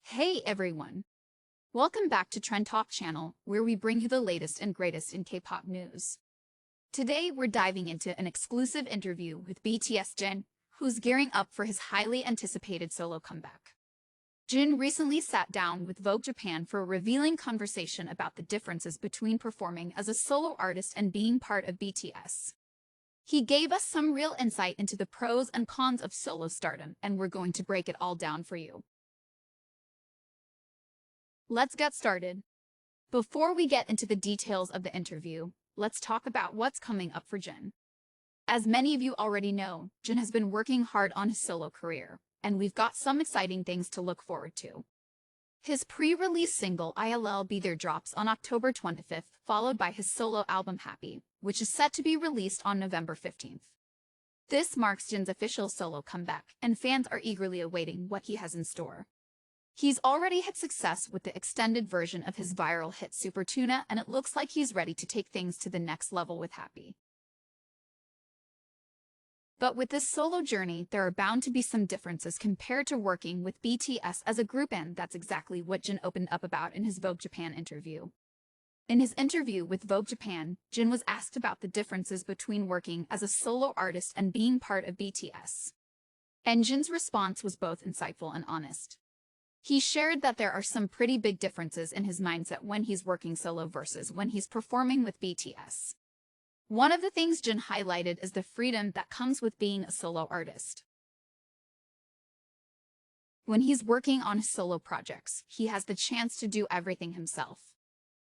Hey everyone! Welcome back to Trend Talk channel, where we bring you the latest and greatest in K-pop news. Today we're diving into an exclusive interview with BTS Jin, who's gearing up for his highly anticipated solo comeback. Jin recently sat down with Vogue Japan for a revealing conversation about the differences between performing as a solo artist and being part of BTS. He gave us some real insight into the pros and cons of solo stardom, and we're going to break it all down for you. Let's get started. Before we get into the details of the interview, let's talk about what's coming up for Jin. As many of you already know, Jin has been working hard on his solo career, and we've got some exciting things to look forward to. His pre-release single ILL Be There drops on October 25th, followed by his solo album Happy, which is set to be released on November 15th. This marks Jin's official solo comeback, and fans are eagerly awaiting what he has in store. He's already had success with the extended version of his viral hit Super Tuna, and it looks like he's ready to take things to the next level with Happy. But with this solo journey, there are bound to be some differences compared to working with BTS as a group, and that's exactly what Jin opened up about in his Vogue Japan interview. In his interview with Vogue Japan, Jin was asked about the differences between working as a solo artist and being part of BTS. And Jin's response was both insightful and honest. He shared that there are some pretty big differences in his mindset when he's working solo versus when he's performing with BTS. One of the things Jin highlighted is the freedom that comes with being a solo artist. When he's working on his solo projects, he has the chance to do everything himself.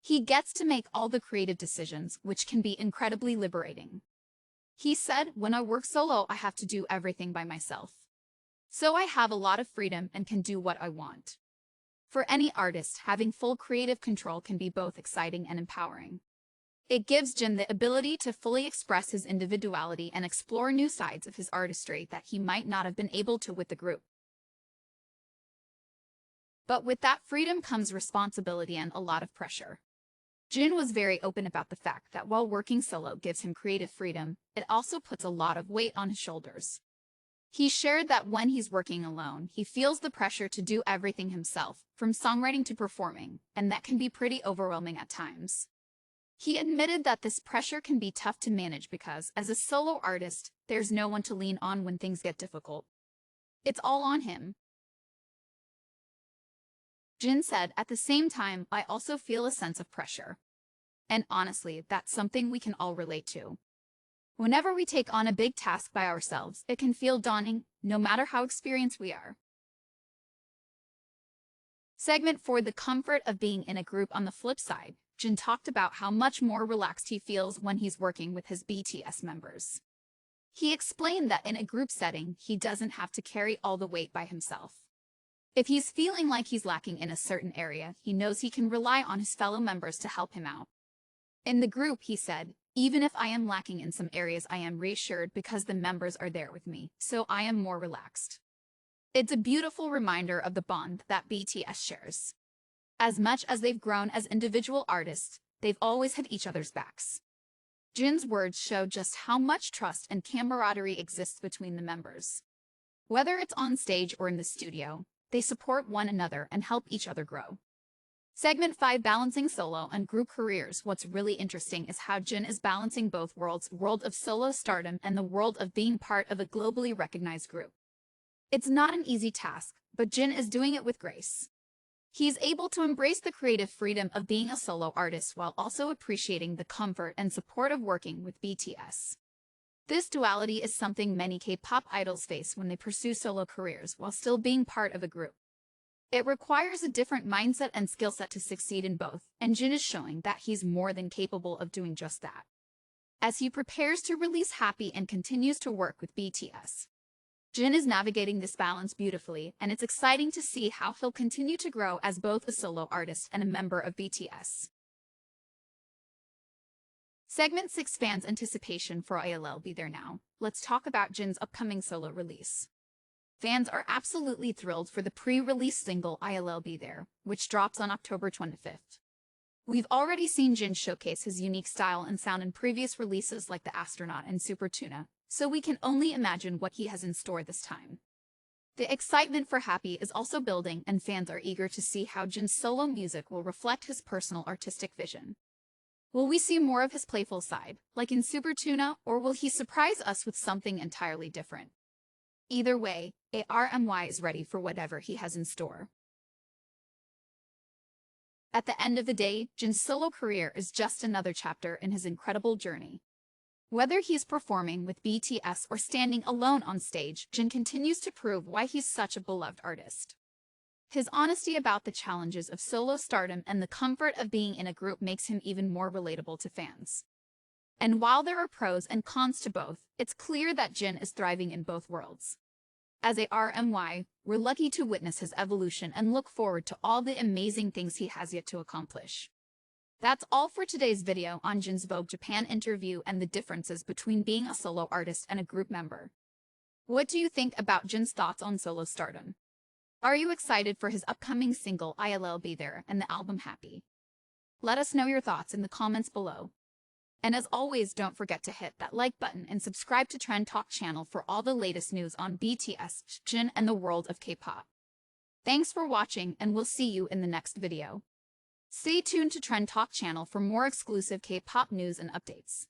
He gets to make all the creative decisions, which can be incredibly liberating. He said, "When I work solo, I have to do everything by myself. So I have a lot of freedom and can do what I want." For any artist, having full creative control can be both exciting and empowering. It gives Jin the ability to fully express his individuality and explore new sides of his artistry that he might not have been able to with the group. But with that freedom comes responsibility and a lot of pressure. Jin was very open about the fact that while working solo gives him creative freedom, it also puts a lot of weight on his shoulders. He shared that when he's working alone, he feels the pressure to do everything himself, from songwriting to performing, and that can be pretty overwhelming at times. He admitted that this pressure can be tough to manage because, as a solo artist, there's no one to lean on when things get difficult. It's all on him. Jin said, "At the same time, I also feel a sense of pressure. And honestly, that's something we can all relate to. Whenever we take on a big task by ourselves, it can feel daunting, no matter how experienced we are." Segment 4: The comfort of being in a group. On the flip side, Jin talked about how much more relaxed he feels when he's working with his BTS members. He explained that in a group setting, he doesn't have to carry all the weight by himself. If he's feeling like he's lacking in a certain area, he knows he can rely on his fellow members to help him out. In the group, he said, "Even if I am lacking in some areas, I am reassured because the members are there with me, so I am more relaxed." It's a beautiful reminder of the bond that BTS shares. As much as they've grown as individual artists, they've always had each other's backs. Jin's words show just how much trust and camaraderie exists between the members. Whether it's on stage or in the studio, they support one another and help each other grow. Segment 5: Balancing solo and group careers. What's really interesting is how Jin is balancing both worlds, world of solo stardom and the world of being part of a globally recognized group. It's not an easy task, but Jin is doing it with grace. He's able to embrace the creative freedom of being a solo artist while also appreciating the comfort and support of working with BTS. This duality is something many K-pop idols face when they pursue solo careers while still being part of a group. It requires a different mindset and skill set to succeed in both, and Jin is showing that he's more than capable of doing just that. As he prepares to release Happy and continues to work with BTS, Jin is navigating this balance beautifully, and it's exciting to see how he'll continue to grow as both a solo artist and a member of BTS. Segment 6: Fans' anticipation for ILL Be There. Now, let's talk about Jin's upcoming solo release. Fans are absolutely thrilled for the pre-release single ILL Be There, which drops on October 25th. We've already seen Jin showcase his unique style and sound in previous releases like The Astronaut and Super Tuna, so we can only imagine what he has in store this time. The excitement for Happy is also building, and fans are eager to see how Jin's solo music will reflect his personal artistic vision. Will we see more of his playful side, like in Super Tuna, or will he surprise us with something entirely different? Either way, ARMY is ready for whatever he has in store. At the end of the day, Jin's solo career is just another chapter in his incredible journey. Whether he's performing with BTS or standing alone on stage, Jin continues to prove why he's such a beloved artist. His honesty about the challenges of solo stardom and the comfort of being in a group makes him even more relatable to fans. And while there are pros and cons to both, it's clear that Jin is thriving in both worlds. As ARMY, we're lucky to witness his evolution and look forward to all the amazing things he has yet to accomplish. That's all for today's video on Jin's Vogue Japan interview and the differences between being a solo artist and a group member. What do you think about Jin's thoughts on solo stardom? Are you excited for his upcoming single I'll Be There and the album Happy? Let us know your thoughts in the comments below. And as always, don't forget to hit that like button and subscribe to Trend Talk channel for all the latest news on BTS, Jin, and the world of K-pop. Thanks for watching, and we'll see you in the next video. Stay tuned to Trend Talk channel for more exclusive K-pop news and updates.